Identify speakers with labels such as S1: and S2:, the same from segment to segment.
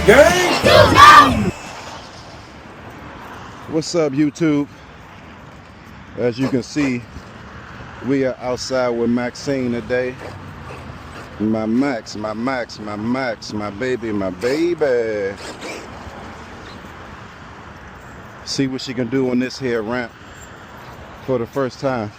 S1: Gang!
S2: What's up, YouTube? As you can see, we are outside with Maxine today. My Max, my baby, my baby. See what she can do on this here ramp for the first time.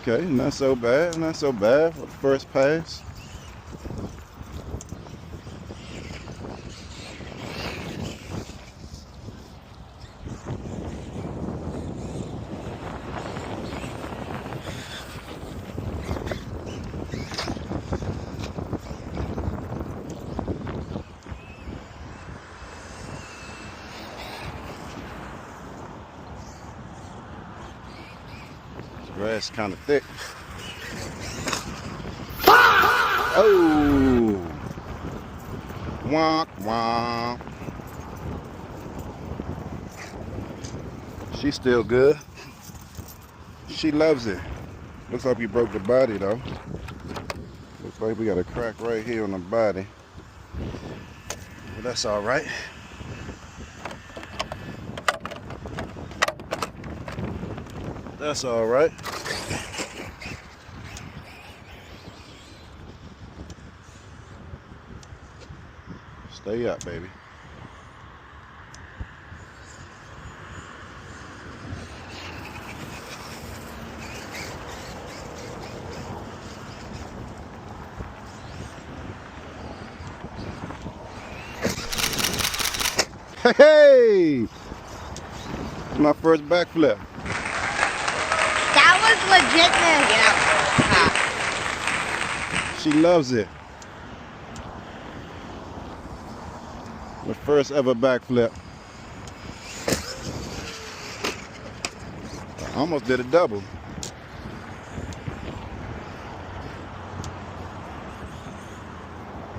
S2: Okay, not so bad, not so bad for the first pass. Grass kind of thick. Oh, wonk wonk. She's still good. She loves it. Looks like we broke the body though. Looks like we got a crack right here on the body. Well, that's all right. That's all right. Stay up, baby. Hey! It's my first backflip.
S1: That was legitness.
S2: She loves it. My first ever backflip. I almost did a double.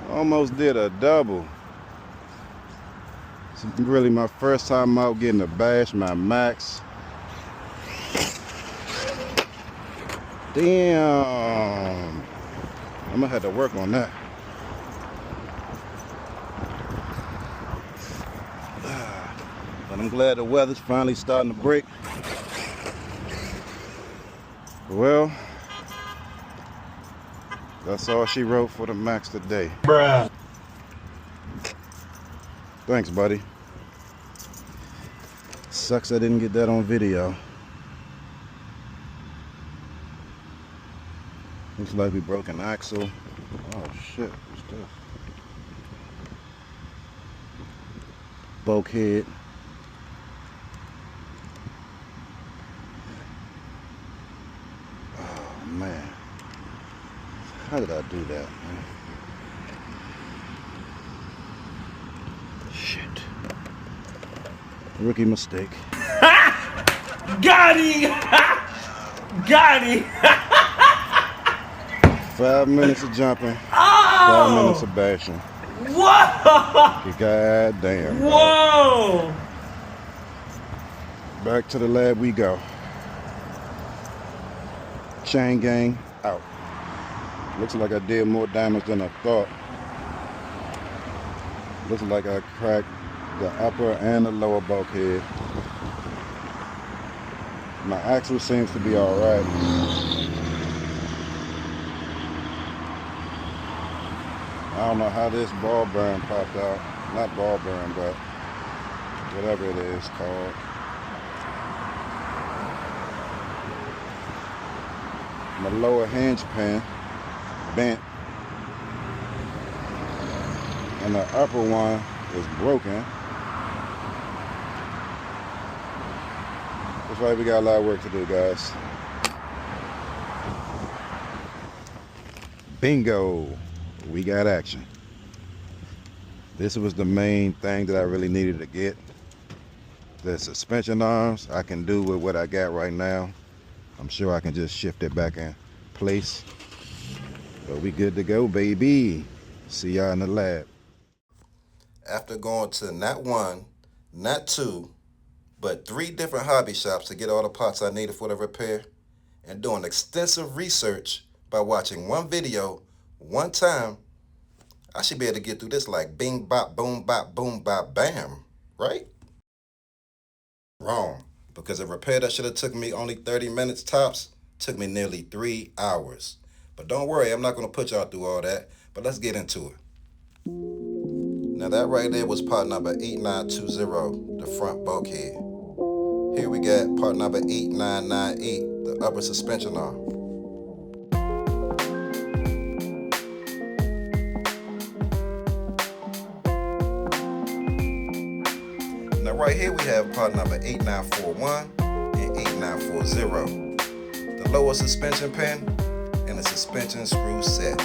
S2: Almost did a double. It's really my first time out getting to bash my Max. Damn. I'm gonna have to work on that. But I'm glad the weather's finally starting to break. Well, that's all she wrote for the Max today.
S3: Bruh.
S2: Thanks, buddy. Sucks I didn't get that on video. Looks like we broke an axle. Oh shit, what's this? Bulkhead. Oh man. How did I do that, man? Shit. Rookie mistake.
S3: Got him! Got him!
S2: 5 minutes of jumping, 5 minutes of bashing.
S3: Whoa!
S2: God damn.
S3: Whoa!
S2: Back to the lab we go. Chain gang out. Looks like I did more damage than I thought. Looks like I cracked the upper and the lower bulkhead. My axle seems to be alright. I don't know how this ball bearing popped out. Not ball bearing, but whatever it is called. My lower hinge pin bent. And the upper one is broken. Looks like we got a lot of work to do, guys. Bingo! We got action. This was the main thing that I really needed to get. The suspension arms I can do with what I got right now. I'm sure I can just shift it back in place. But we good to go, baby. See y'all in the lab. After going to not one, not two, but 3 different hobby shops to get all the parts I needed for the repair, and doing extensive research by watching one video, one time, I should be able to get through this like bing, bop, boom, bop, bam, right? Wrong, because a repair that should have took me only 30 minutes tops took me nearly 3 hours. But don't worry, I'm not going to put y'all through all that, but let's get into it. Now that right there was part number 8920, the front bulkhead. Here we got part number 8998, the upper suspension arm. Now right here we have part number 8941 and 8940, the lower suspension pin and the suspension screw set.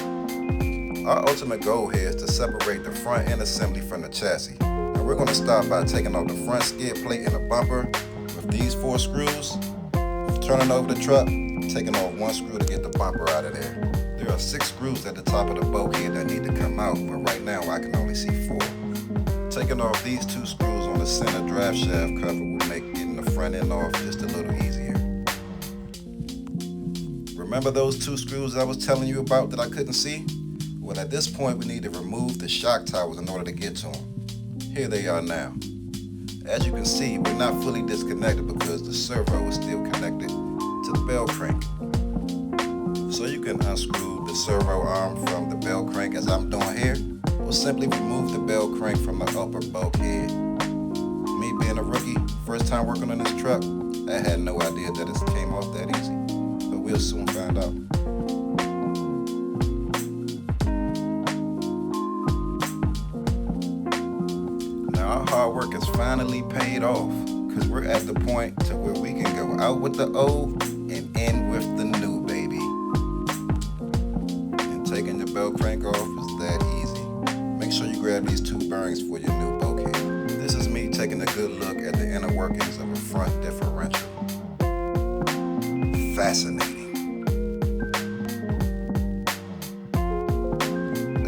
S2: Our ultimate goal here is to separate the front end assembly from the chassis. And we're going to start by taking off the front skid plate and the bumper with these 4 screws, turning over the truck, taking off 1 screw to get the bumper out of there. There are 6 screws at the top of the bulkhead that need to come out, but right now I can only see 4. Taking off these 2 screws on the center drive shaft cover will make getting the front end off just a little easier. Remember those 2 screws I was telling you about that I couldn't see? Well, at this point, we need to remove the shock towers in order to get to them. Here they are now. As you can see, we're not fully disconnected because the servo is still connected to the bell crank. So you can unscrew the servo arm from the bell crank as I'm doing here, or simply remove the bell crank from the upper bulkhead. Me being a rookie, first time working on this truck, I had no idea that it came off that easy, but we'll soon find out. Our hard work is finally paid off because we're at the point to where we can go out with the old and in with the new, baby. And taking the bell crank off is that easy. Make sure you grab these 2 bearings for your new bulkhead. This is me taking a good look at the inner workings of a front differential. Fascinating.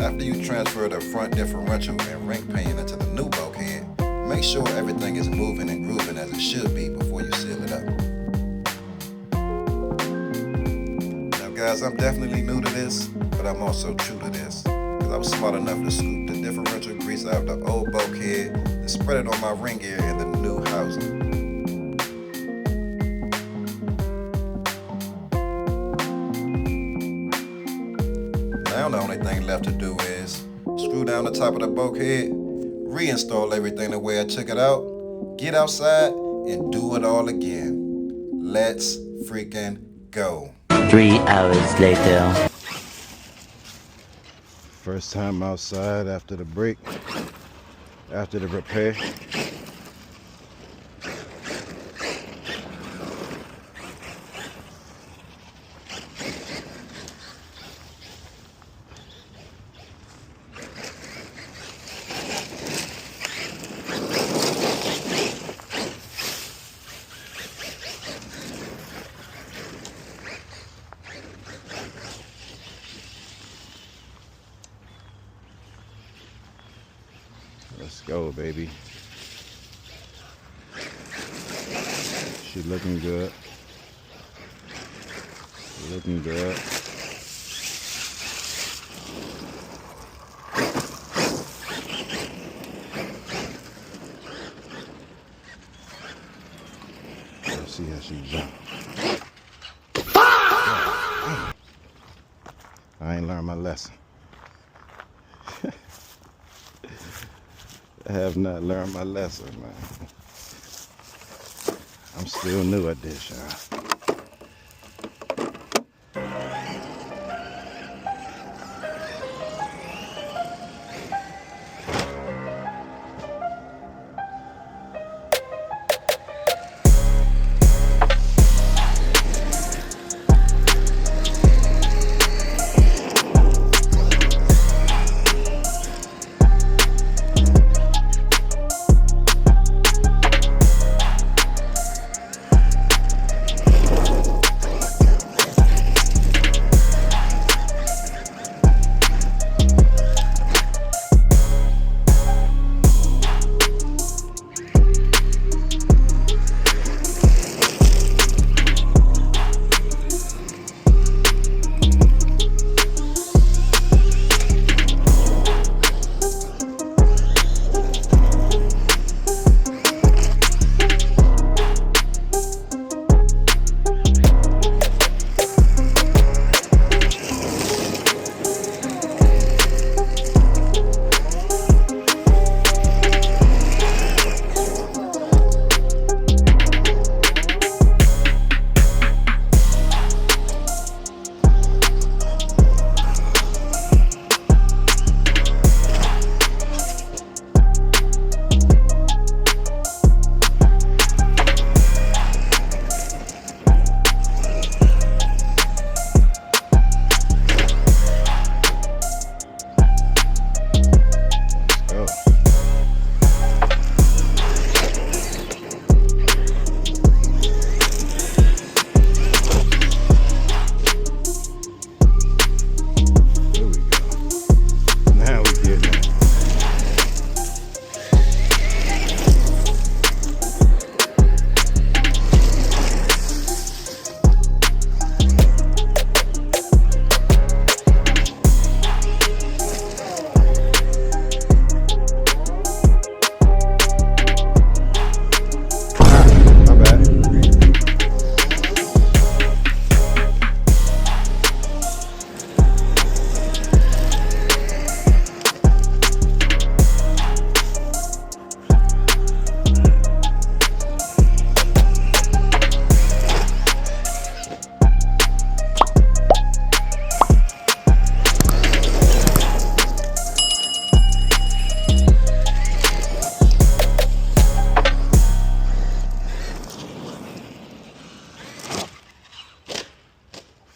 S2: After you transfer the front differential and ring pinion into the new bulkhead, make sure everything is moving and grooving as it should be before you seal it up. Now guys, I'm definitely new to this, but I'm also true to this, because I was smart enough to scoop the differential grease out of the old bulkhead and spread it on my ring gear in the new housing. Now the only thing left to do is screw down the top of the bulkhead, reinstall everything the way I took it out, get outside, and do it all again. Let's freaking go.
S4: 3 hours later.
S2: First time outside after the break, after the repair. Let's go, baby. She looking good. Looking good. Let's see how she jump. I ain't learned my lesson. I have not learned my lesson, man. I'm still new at this, y'all.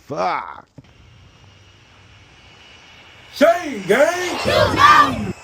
S2: Fuck.
S3: Shane, gang!